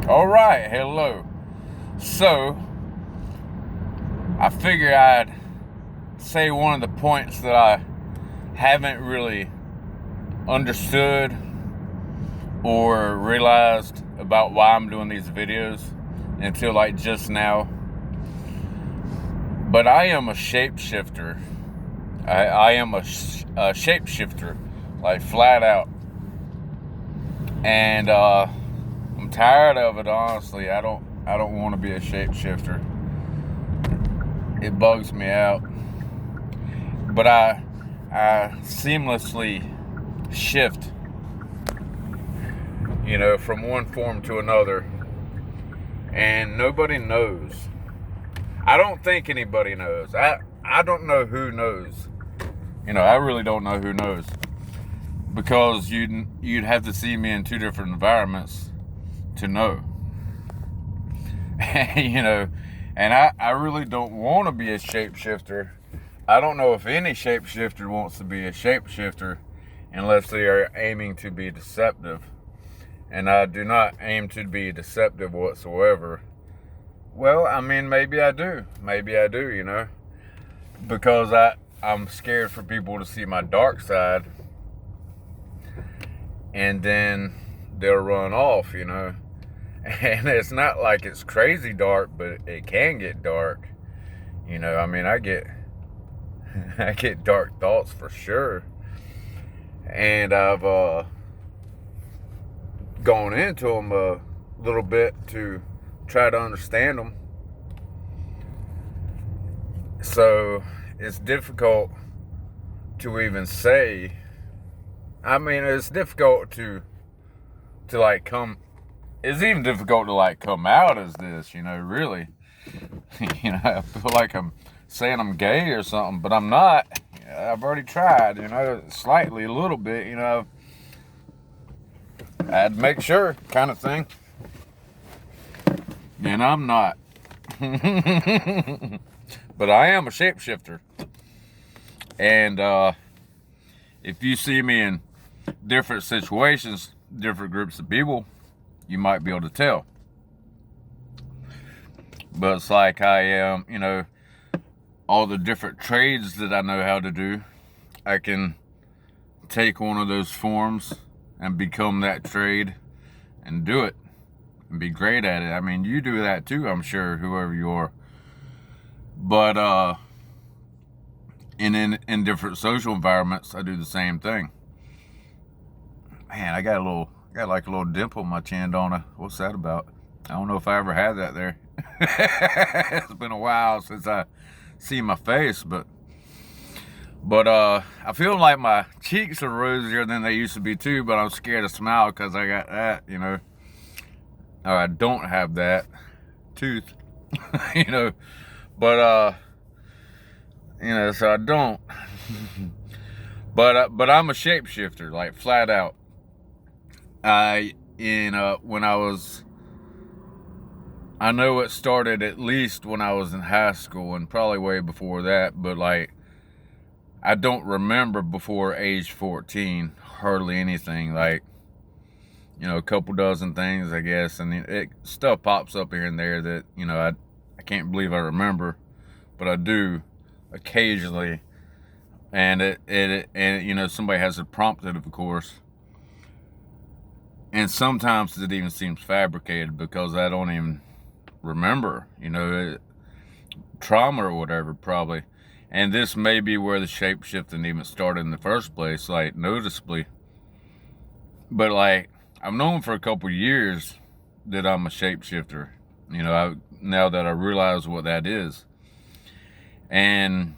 All right, hello. So, I figured I'd say one of the points that I haven't really understood or realized about why I'm doing these videos until like just now. But I am a shapeshifter. I am a shapeshifter, like flat out. And I'm tired of it, honestly. I don't want to be a shapeshifter. It bugs me out. But I seamlessly shift, from one form to another. And nobody knows. I don't think anybody knows. I don't know who knows. I really don't know who knows. Because you'd have to see me in two different environments to know. And I really don't want to be a shapeshifter. I don't know if any shapeshifter wants to be a shapeshifter unless they are aiming to be deceptive. And I do not aim to be deceptive whatsoever. Well, I mean, maybe I do. Because I'm scared for people to see my dark side. And then they'll run off, And it's not like it's crazy dark, but it can get dark. I mean, I get dark thoughts for sure. And I've gone into them a little bit to try to understand them. So it's difficult to even say. I mean, it's difficult to like come. It's even difficult to like come out as this, really. I feel like I'm saying I'm gay or something, but I'm not. I've already tried, slightly, a little bit, I had to make sure, kind of thing. And I'm not. But I am a shapeshifter. And if you see me in different situations, different groups of people, you might be able to tell. But it's like I am, all the different trades that I know how to do, I can take one of those forms and become that trade and do it and be great at it. I mean, you do that too, I'm sure, whoever you are. But in different social environments, I do the same thing. Man, I got like a little dimple in my chin, don't I? What's that about? I don't know if I ever had that there. It's been a while since I see my face, but I feel like my cheeks are rosier than they used to be too, but I'm scared to smile because I got that, or I don't have that tooth, but so I don't. But I'm a shapeshifter, like flat out. I know it started at least when I was in high school and probably way before that, but like I don't remember before age 14 hardly anything, like a couple dozen things, I guess, and stuff pops up here and there that I can't believe I remember, but I do occasionally, and it somebody has to prompt it, of course. And sometimes it even seems fabricated because I don't even remember, trauma or whatever, probably. And this may be where the shapeshifting even started in the first place, like noticeably. But like, I've known for a couple years that I'm a shapeshifter, now that I realize what that is. And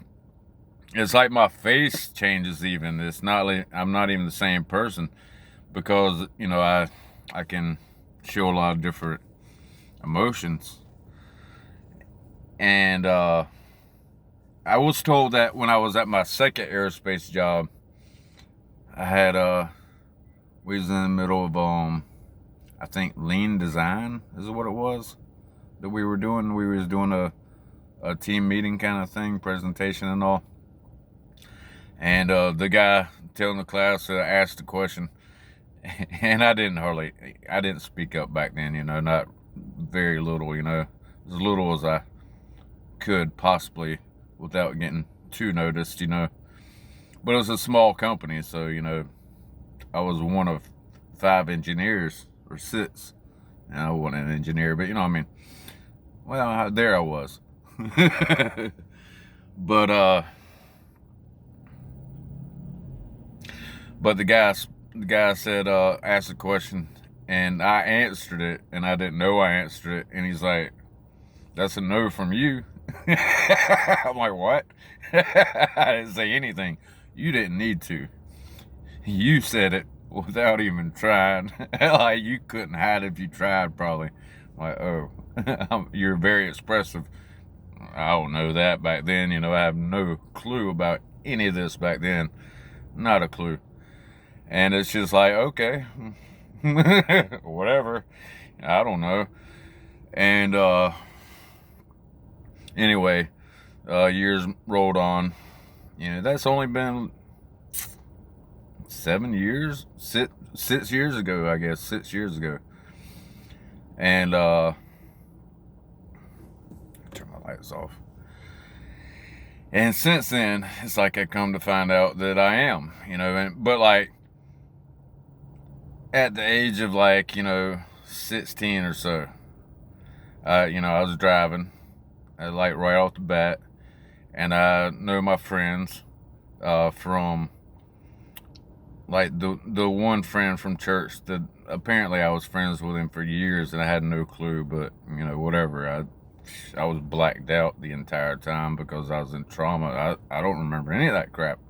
it's like my face changes even. It's not like I'm not even the same person. Because, I can show a lot of different emotions. And I was told that when I was at my second aerospace job, I had, we was in the middle of, I think lean design is what it was that we were doing. We was doing a team meeting kind of thing, presentation and all. And the guy telling the class asked the question. And I didn't speak up back then, not very little, as little as I could possibly without getting too noticed, But it was a small company, so, I was one of 5 engineers, or 6. And I wasn't an engineer, but well, there I was. But the guy said, asked a question, and I answered it, and I didn't know I answered it, and he's like, "That's a no from you." I'm like, "What?" I didn't say anything. You didn't need to. You said it without even trying. Like, you couldn't hide if you tried, probably. I'm like, oh, you're very expressive. I don't know that back then. I have no clue about any of this back then. Not a clue. And it's just like, okay, whatever. I don't know. And anyway, years rolled on. That's only been 7 years, 6 years ago, I guess, 6 years ago. And turn my lights off. And since then, it's like I come to find out that I am, but like at the age of 16 or so, I was driving, like right off the bat, and I know my friends from like the one friend from church that apparently I was friends with him for years, and I had no clue, but whatever. I was blacked out the entire time because I was in trauma. I don't remember any of that crap.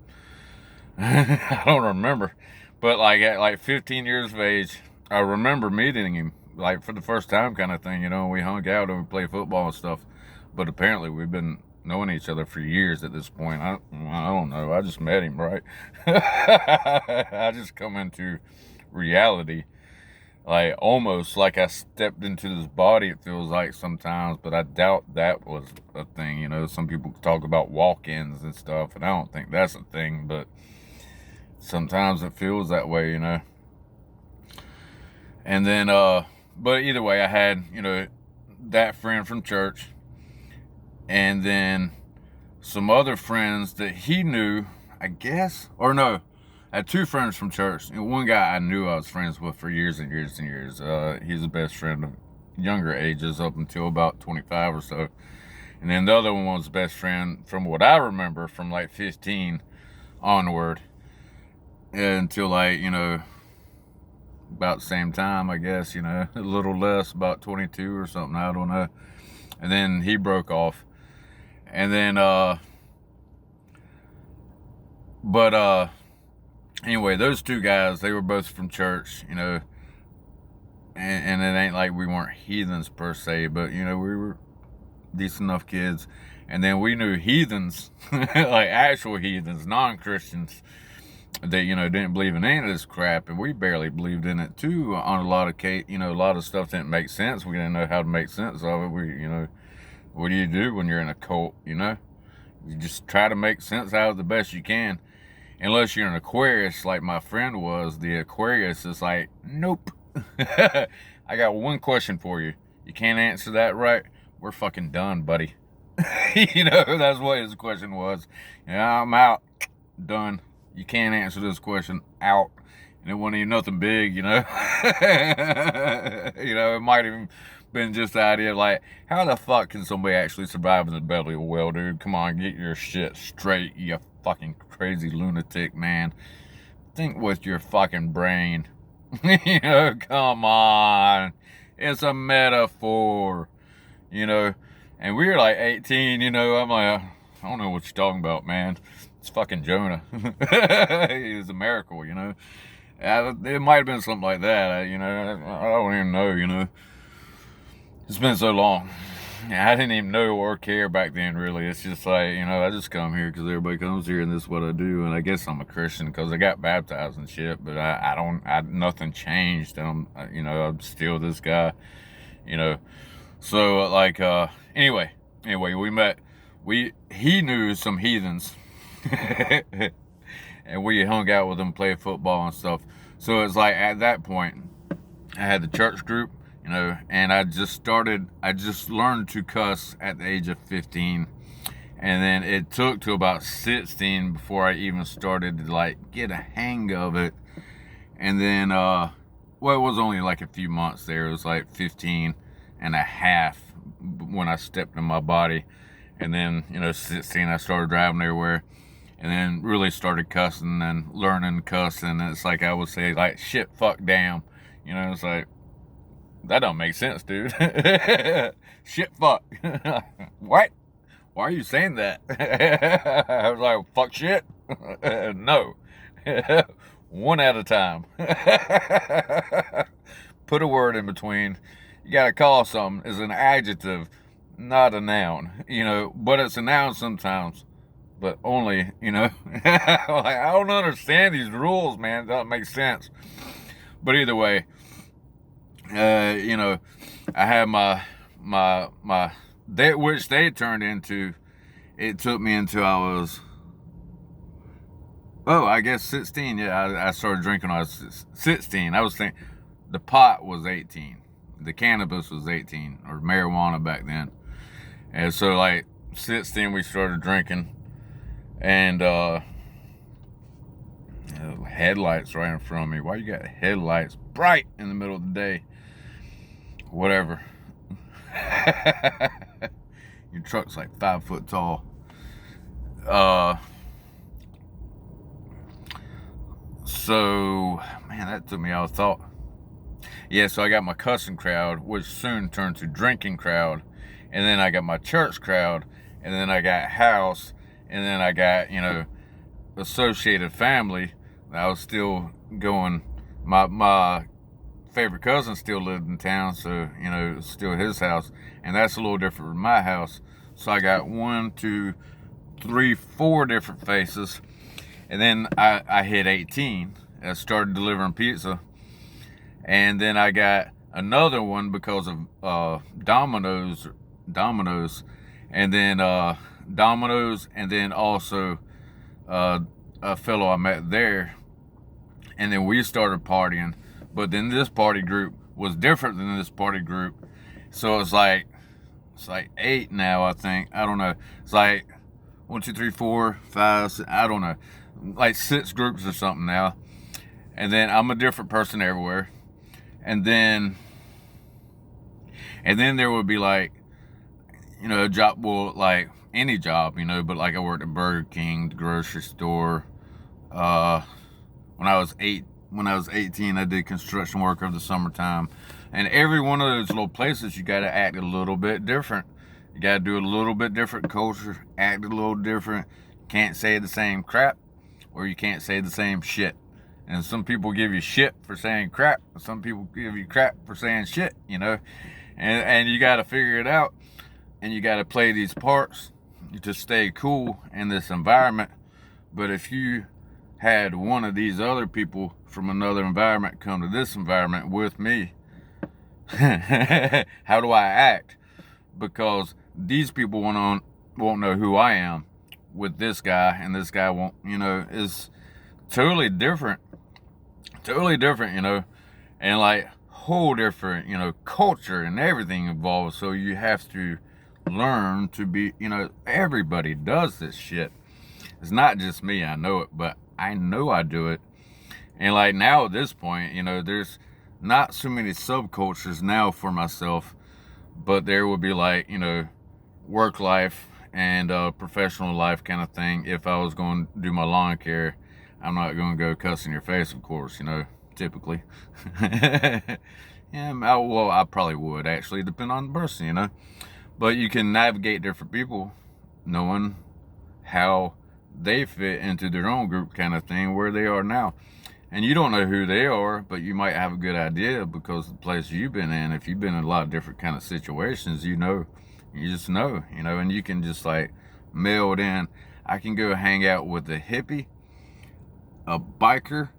I don't remember. But like at 15 years of age, I remember meeting him like for the first time, kind of thing. We hung out and we played football and stuff. But apparently we've been knowing each other for years at this point. I don't know. I just met him, right? I just come into reality. Like, almost like I stepped into this body, it feels like sometimes, but I doubt that was a thing. Some people talk about walk-ins and stuff, and I don't think that's a thing, but sometimes it feels that way, And then, but either way, I had, that friend from church, and then some other friends that he knew, I guess, or no, I had 2 friends from church, and one guy I knew I was friends with for years and years and years. He's the best friend of younger ages up until about 25 or so. And then the other one was best friend from what I remember from like 15 onward until like, about the same time, I guess, a little less, about 22 or something, I don't know. And then he broke off. And then, anyway, those 2 guys, they were both from church, and it ain't like we weren't heathens per se, but, we were decent enough kids. And then we knew heathens, like actual heathens, non-Christians, that, didn't believe in any of this crap, and we barely believed in it too on a lot of a lot of stuff didn't make sense. We didn't know how to make sense of it. What do you do when you're in a cult, You just try to make sense out of the best you can. Unless you're an Aquarius like my friend was. The Aquarius is like, nope. I got one question for you. You can't answer that right? We're fucking done, buddy. That's what his question was. I'm out. Done. You can't answer this question. Out. And it wasn't even nothing big, It might have been just the idea of like, how the fuck can somebody actually survive in the belly of a whale, dude? Come on, get your shit straight, you fucking crazy lunatic, man. Think with your fucking brain. Come on. It's a metaphor, And we were like 18, I'm like, I don't know what you're talking about, man. It's fucking Jonah. He was a miracle, It might have been something like that, I don't even know, It's been so long. I didn't even know or care back then, really. It's just like, I just come here because everybody comes here and this is what I do. And I guess I'm a Christian because I got baptized and shit, but nothing changed. I'm still this guy, So, like, anyway, we met. He knew some heathens. And we hung out with them, played football and stuff. So it's like at that point, I had the church group, and I just learned to cuss at the age of 15. And then it took to about 16 before I even started to like get a hang of it. And then, well, it was only like a few months there. It was like 15 and a half when I stepped in my body. And then, 16, I started driving everywhere. And then really started cussing and learning cussing. And it's like I would say, like, shit, fuck, damn. It's like, that don't make sense, dude. Shit, fuck. What? Why are you saying that? I was like, fuck shit. No. One at a time. Put a word in between. You gotta call something as an adjective, not a noun. But it's a noun sometimes. But only, like, I don't understand these rules, man. It doesn't make sense. But either way, I had my which they turned into, it took me until I was, I guess 16. Yeah, I started drinking when I was 16. I was thinking the pot was 18. The cannabis was 18, or marijuana back then. And so, like, 16, we started drinking. And, headlights right in front of me. Why you got headlights bright in the middle of the day? Whatever. Your truck's like 5 foot tall. So, man, that took me out of thought. Yeah, so I got my cussing crowd, which soon turned to drinking crowd. And then I got my church crowd. And then I got house. And then I got, associated family. I was still going, my favorite cousin still lived in town, so, it was still his house. And that's a little different from my house. So I got 1, 2, 3, 4 different faces. And then I hit 18. I started delivering pizza. And then I got another one because of Domino's. And then Domino's, and then also a fellow I met there. And then we started partying. But then this party group was different than this party group. So it's like 8 now, I think. I don't know. It's like 1, 2, 3, 4, 5, 6, I don't know. Like 6 groups or something now. And then I'm a different person everywhere. And then there would be like, a job, well, like any job, but like I worked at Burger King, the grocery store. When I was 18, I did construction work over the summertime. And every one of those little places, you got to act a little bit different. You got to do a little bit different culture, act a little different. Can't say the same crap, or you can't say the same shit. And some people give you shit for saying crap. Some people give you crap for saying shit, And you got to figure it out. And you got to play these parts to stay cool in this environment. But if you had one of these other people from another environment come to this environment with me, how do I act? Because these people won't know who I am with this guy, and this guy won't, is totally different, and like whole different, culture and everything involved. So you have to learn to be, everybody does this shit. It's not just me, I know it, but I know I do it. And like now at this point, there's not so many subcultures now for myself, but there would be like, work life and professional life kind of thing. If I was going to do my lawn care, I'm not going to go cuss in your face, of course, typically. Yeah, I probably would actually, depend on the person, But you can navigate different people knowing how they fit into their own group kind of thing, where they are now. And you don't know who they are, but you might have a good idea because of the place you've been in. If you've been in a lot of different kind of situations, you just know, and you can just like meld in. I can go hang out with a hippie, a biker,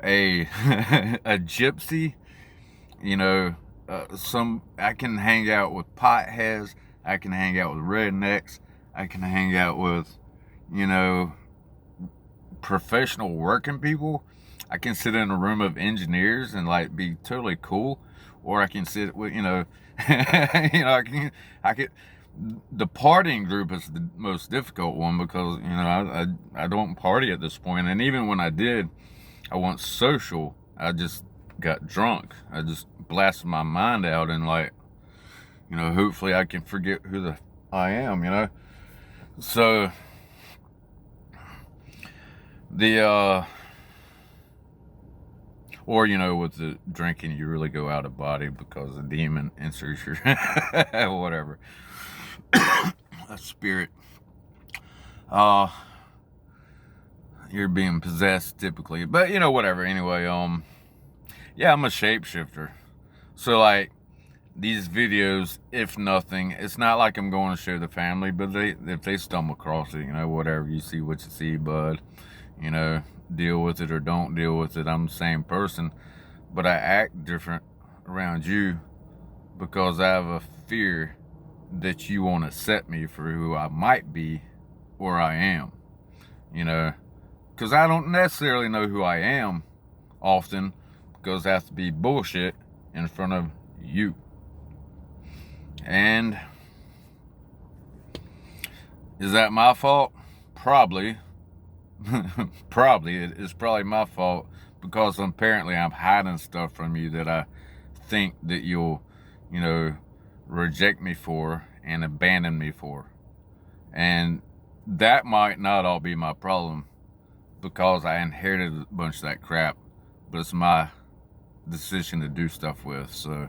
a a gypsy, I can hang out with potheads. I can hang out with rednecks. I can hang out with, professional working people. I can sit in a room of engineers and like be totally cool or I can sit with, you know, I could. The partying group is the most difficult one because, you know, I don't party at this point, and even when I did, I wasn't social. I just got drunk. I just blasted my mind out, and like, you know, hopefully I can forget who the I am, you know. So the or, you know, with the drinking, you really go out of body because a demon enters your whatever. A spirit. Uh, you're being possessed typically, but you know, whatever. Anyway, yeah, I'm a shapeshifter. So like these videos, if nothing, it's not like I'm going to show the family, but if they stumble across it, you know, whatever, you see what you see, bud. You know, deal with it or don't deal with it. I'm the same person, but I act different around you because I have a fear that you won't accept me for who I might be or I am, you know, because I don't necessarily know who I am often because I have to be bullshit in front of you. And is that my fault? Probably. It's probably my fault because apparently I'm hiding stuff from you that I think that you'll, you know, reject me for and abandon me for. And that might not all be my problem because I inherited a bunch of that crap, but it's my decision to do stuff with. So,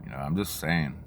you know, I'm just saying.